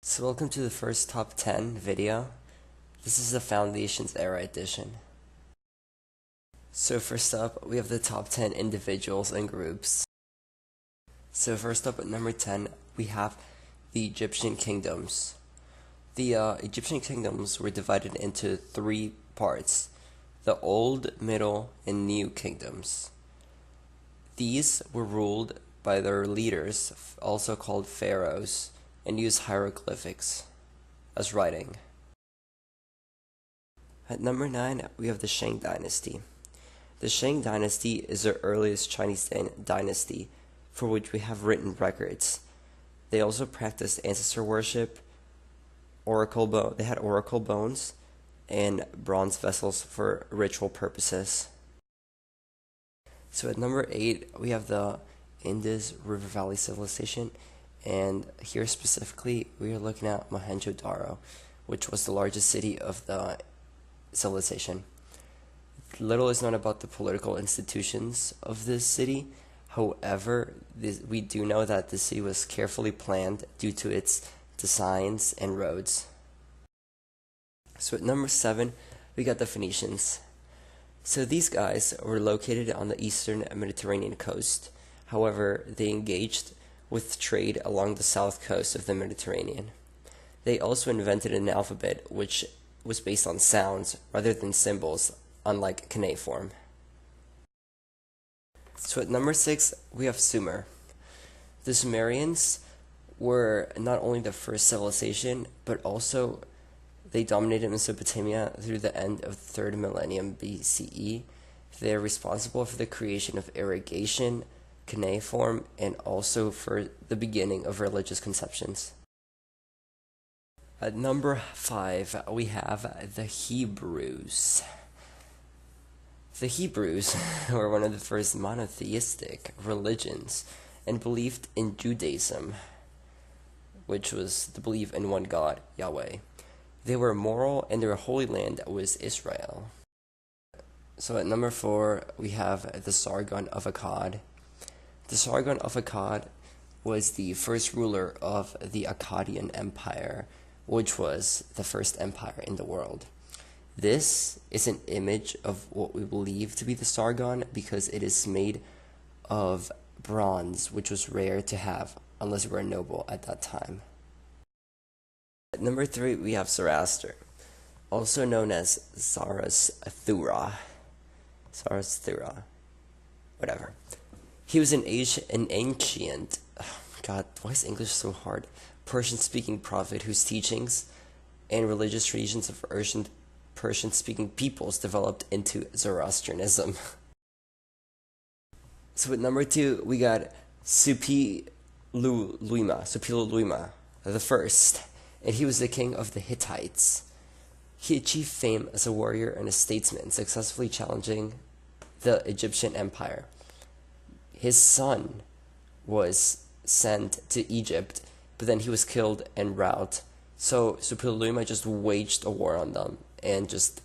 So welcome to the first top 10 video. This is the Foundations Era edition. So first up, we have the top 10 individuals and groups. So first up at number 10, we have the Egyptian kingdoms. The Egyptian kingdoms were divided into three parts: the Old, Middle, and New kingdoms. These were ruled by their leaders, also called pharaohs, and used hieroglyphics as writing. At number 9, we have the Shang Dynasty. The Shang Dynasty is the earliest Chinese dynasty for which we have written records. They also practiced ancestor worship, they had oracle bones, and bronze vessels for ritual purposes. So at number 8, we have the Indus River Valley Civilization, and here specifically we are looking at Mohenjo-Daro, which was the largest city of the civilization. Little is known about the political institutions of this city. However, we do know that the city was carefully planned due to its designs and roads. So at number 7, we got the Phoenicians. So these guys were located on the eastern Mediterranean coast. However, they engaged with trade along the south coast of the Mediterranean. They also invented an alphabet which was based on sounds rather than symbols, unlike cuneiform. So at number 6, we have Sumer. The Sumerians were not only the first civilization, but also they dominated Mesopotamia through the end of the 3rd millennium BCE. They are responsible for the creation of irrigation, cuneiform, and also for the beginning of religious conceptions. At number 5, we have the Hebrews. The Hebrews were one of the first monotheistic religions and believed in Judaism, which was the belief in one God, Yahweh. They were moral, and their holy land was Israel. So at number 4, we have the Sargon of Akkad. The Sargon of Akkad was the first ruler of the Akkadian Empire, which was the first empire in the world. This is an image of what we believe to be the Sargon because it is made of bronze, which was rare to have unless you were a noble at that time. At number 3, we have Zoroaster, also known as Zarathustra, whatever. He was an ancient, God, why is English so hard? Persian-speaking prophet whose teachings and religious traditions of Persian-speaking peoples developed into Zoroastrianism. So at number 2, we got Suppiluliuma the first, and he was the king of the Hittites. He achieved fame as a warrior and a statesman, successfully challenging the Egyptian Empire. His son was sent to Egypt, but then he was killed en route. So Suppiluliuma just waged a war on them and just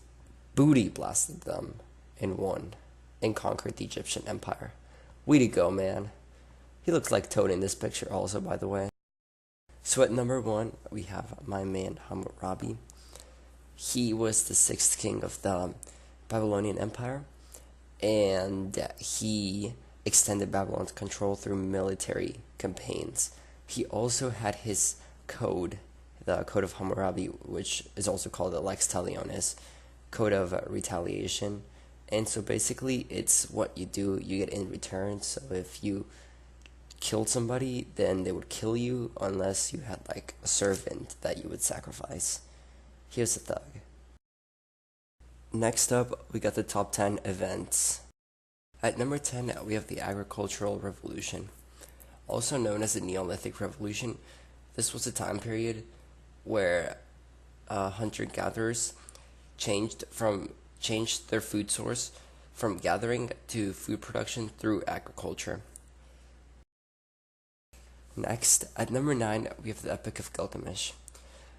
booty blasted them and won and conquered the Egyptian Empire. Way to go, man. He looks like Toad in this picture also, by the way. So at number 1, we have my man Hammurabi. He was the 6th king of the Babylonian Empire, and he extended Babylon's control through military campaigns. He also had his code, the Code of Hammurabi, which is also called the Lex Talionis, Code of Retaliation. And so basically, it's what you do, you get in return. So if you killed somebody, then they would kill you unless you had like a servant that you would sacrifice. He was a thug. Next up, we got the top 10 events. At number 10, we have the Agricultural Revolution, also known as the Neolithic Revolution. This was a time period where hunter-gatherers changed their food source from gathering to food production through agriculture. Next, at number 9, we have the Epic of Gilgamesh.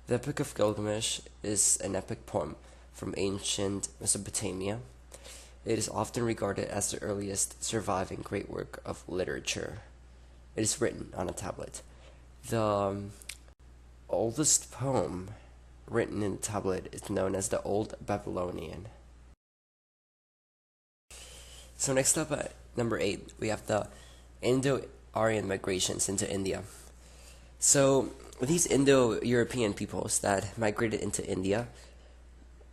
The Epic of Gilgamesh is an epic poem from ancient Mesopotamia. It is often regarded as the earliest surviving great work of literature. It is written on a tablet. The oldest poem written in the tablet is known as the Old Babylonian. So next up at number 8, we have the Indo-Aryan migrations into India. So these Indo-European peoples that migrated into India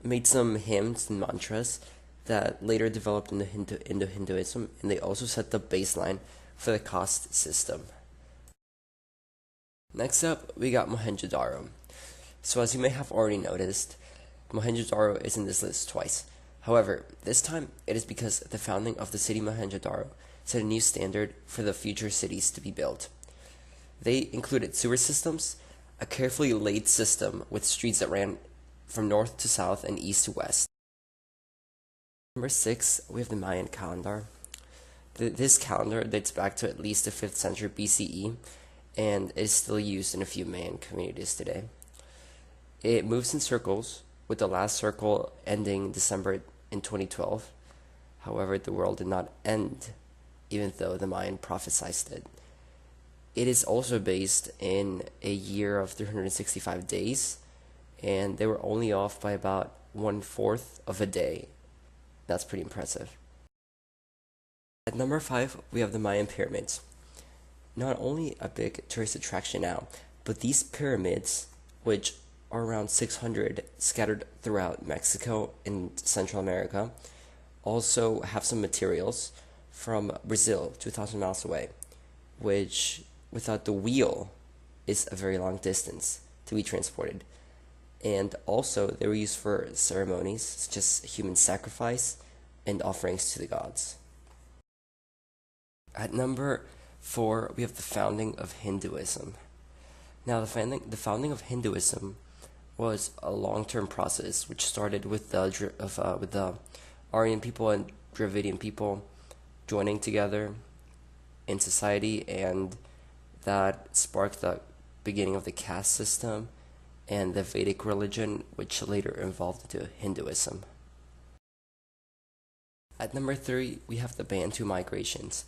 made some hymns and mantras that later developed into Hinduism, and they also set the baseline for the caste system. Next up, we got Mohenjo-Daro. So as you may have already noticed, Mohenjo-Daro is in this list twice. However, this time it is because the founding of the city Mohenjo-Daro set a new standard for the future cities to be built. They included sewer systems, a carefully laid system with streets that ran from north to south and east to west. Number 6, we have the Mayan calendar. This calendar dates back to at least the 5th century BCE and is still used in a few Mayan communities today. It moves in circles, with the last circle ending December in 2012. However, the world did not end, even though the Mayan prophesied it. It is also based in a year of 365 days, and they were only off by about 1/4 of a day. That's pretty impressive. At number 5, we have the Mayan pyramids. Not only a big tourist attraction now, but these pyramids, which are around 600 scattered throughout Mexico and Central America, also have some materials from Brazil, 2,000 miles away, which without the wheel is a very long distance to be transported. And also they were used for ceremonies such as human sacrifice and offerings to the gods. At number 4, we have the founding of Hinduism. Now the founding of Hinduism was a long-term process which started with the Aryan people and Dravidian people joining together in society, and that sparked the beginning of the caste system and the Vedic religion, which later evolved into Hinduism. At number 3, we have the Bantu migrations.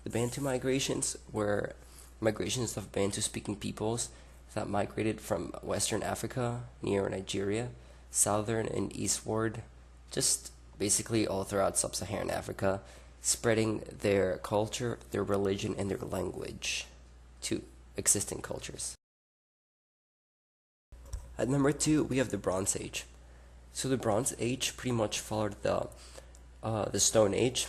The Bantu migrations were migrations of Bantu-speaking peoples that migrated from Western Africa near Nigeria, southern and eastward, just basically all throughout sub-Saharan Africa, spreading their culture, their religion, and their language to existing cultures. At number 2, we have the Bronze Age. So the Bronze Age pretty much followed the Stone Age,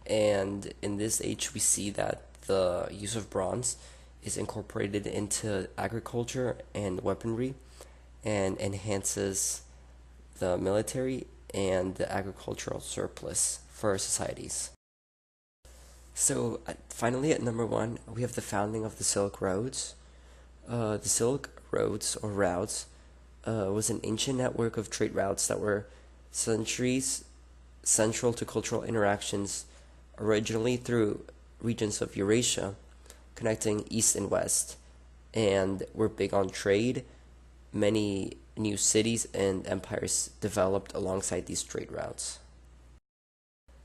and in this age we see that the use of bronze is incorporated into agriculture and weaponry and enhances the military and the agricultural surplus for our societies. So finally at number 1, we have the founding of the Silk Roads. The Silk Roads or routes was an ancient network of trade routes that were centuries central to cultural interactions, originally through regions of Eurasia, connecting east and west, and were big on trade. Many new cities and empires developed alongside these trade routes.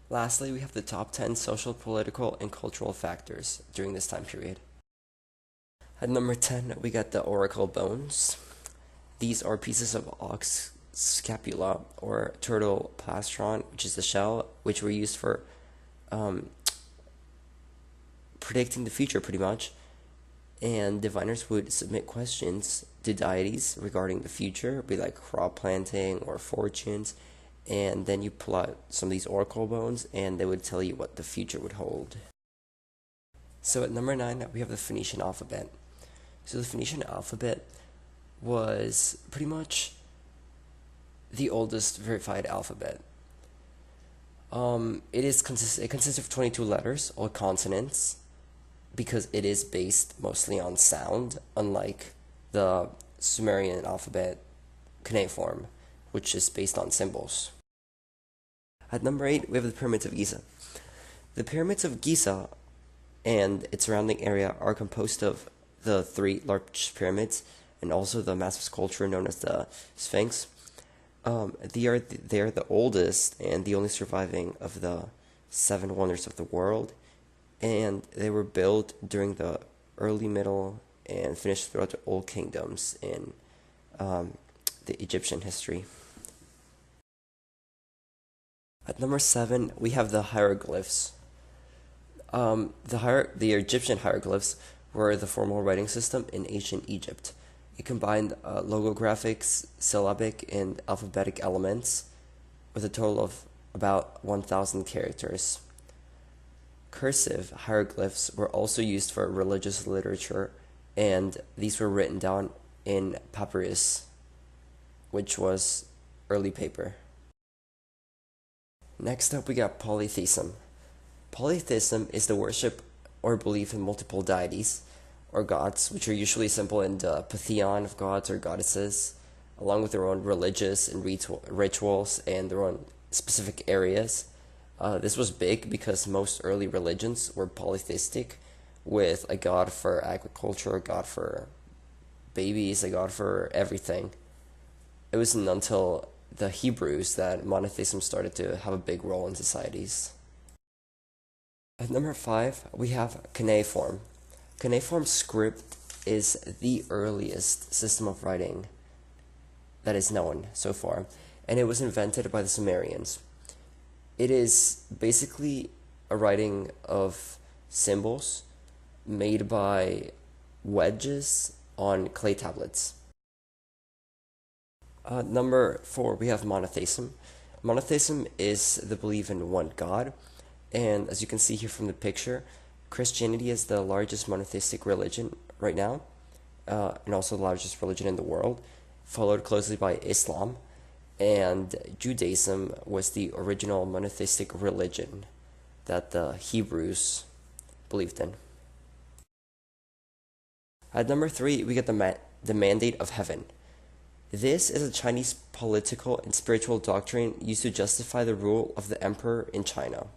Lastly, we have the top 10 social, political, and cultural factors during this time period. At number 10, we got the oracle bones. These are pieces of ox scapula or turtle plastron, which is the shell, which were used for predicting the future pretty much. And diviners would submit questions to deities regarding the future, be like crop planting or fortunes, and then you pull out some of these oracle bones and they would tell you what the future would hold. So at number 9, we have the Phoenician alphabet. So the Phoenician alphabet was pretty much the oldest verified alphabet. It consists of 22 letters, or consonants, because it is based mostly on sound, unlike the Sumerian alphabet cuneiform, which is based on symbols. At number 8, we have the Pyramids of Giza. The Pyramids of Giza and its surrounding area are composed of the 3 large pyramids and also the massive sculpture known as the Sphinx. They are the oldest and the only surviving of the 7 wonders of the world, and they were built during the early Middle and finished throughout the old kingdoms in the Egyptian history. At number 7, we have the hieroglyphs. The Egyptian hieroglyphs were the formal writing system in ancient Egypt. It combined logographics, syllabic, and alphabetic elements with a total of about 1,000 characters. Cursive hieroglyphs were also used for religious literature, and these were written down in papyrus, which was early paper. Next up, we got polytheism. Polytheism is the worship or belief in multiple deities or gods, which are usually simple in the pantheon of gods or goddesses, along with their own religious and rituals and their own specific areas. This was big because most early religions were polytheistic, with a god for agriculture, a god for babies, a god for everything. It wasn't until the Hebrews that monotheism started to have a big role in societies. At number 5, we have cuneiform. Cuneiform script is the earliest system of writing that is known so far, and it was invented by the Sumerians. It is basically a writing of symbols made by wedges on clay tablets. Number 4, we have monotheism. Monotheism is the belief in one God, and as you can see here from the picture, Christianity is the largest monotheistic religion right now, and also the largest religion in the world, followed closely by Islam, and Judaism was the original monotheistic religion that the Hebrews believed in. At number 3, we get the Mandate of Heaven. This is a Chinese political and spiritual doctrine used to justify the rule of the emperor in China.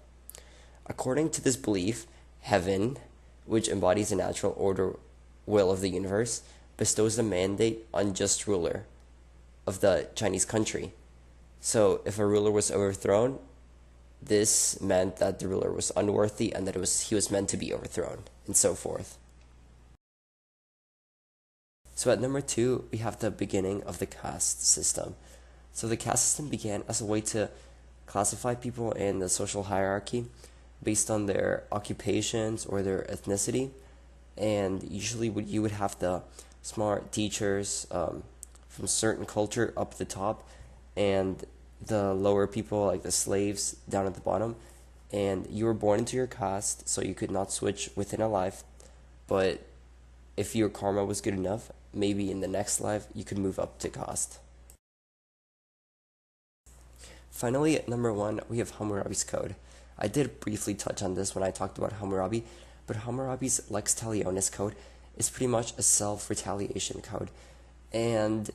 According to this belief, heaven, which embodies the natural order will of the universe, bestows the mandate on just ruler of the Chinese country. So if a ruler was overthrown, this meant that the ruler was unworthy and that he was meant to be overthrown, and so forth. So at number 2, we have the beginning of the caste system. So the caste system began as a way to classify people in the social hierarchy based on their occupations or their ethnicity. And usually you would have the smart teachers from a certain culture up at the top, and the lower people, like the slaves, down at the bottom. And you were born into your caste, so you could not switch within a life. But if your karma was good enough, maybe in the next life you could move up to caste. Finally, at number 1, we have Hammurabi's Code. I did briefly touch on this when I talked about Hammurabi, but Hammurabi's Lex Talionis Code is pretty much a self-retaliation code. And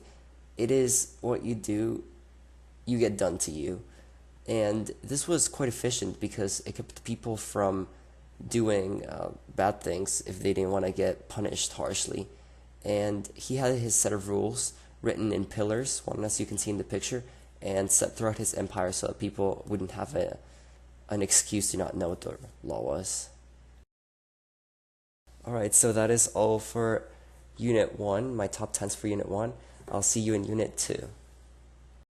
it is what you do, you get done to you. And this was quite efficient because it kept people from doing bad things if they didn't want to get punished harshly. And he had his set of rules written in pillars, one as you can see in the picture, and set throughout his empire so that people wouldn't have an excuse to not know what the law was. Alright, so that is all for Unit 1, my top 10s for Unit 1. I'll see you in Unit 2.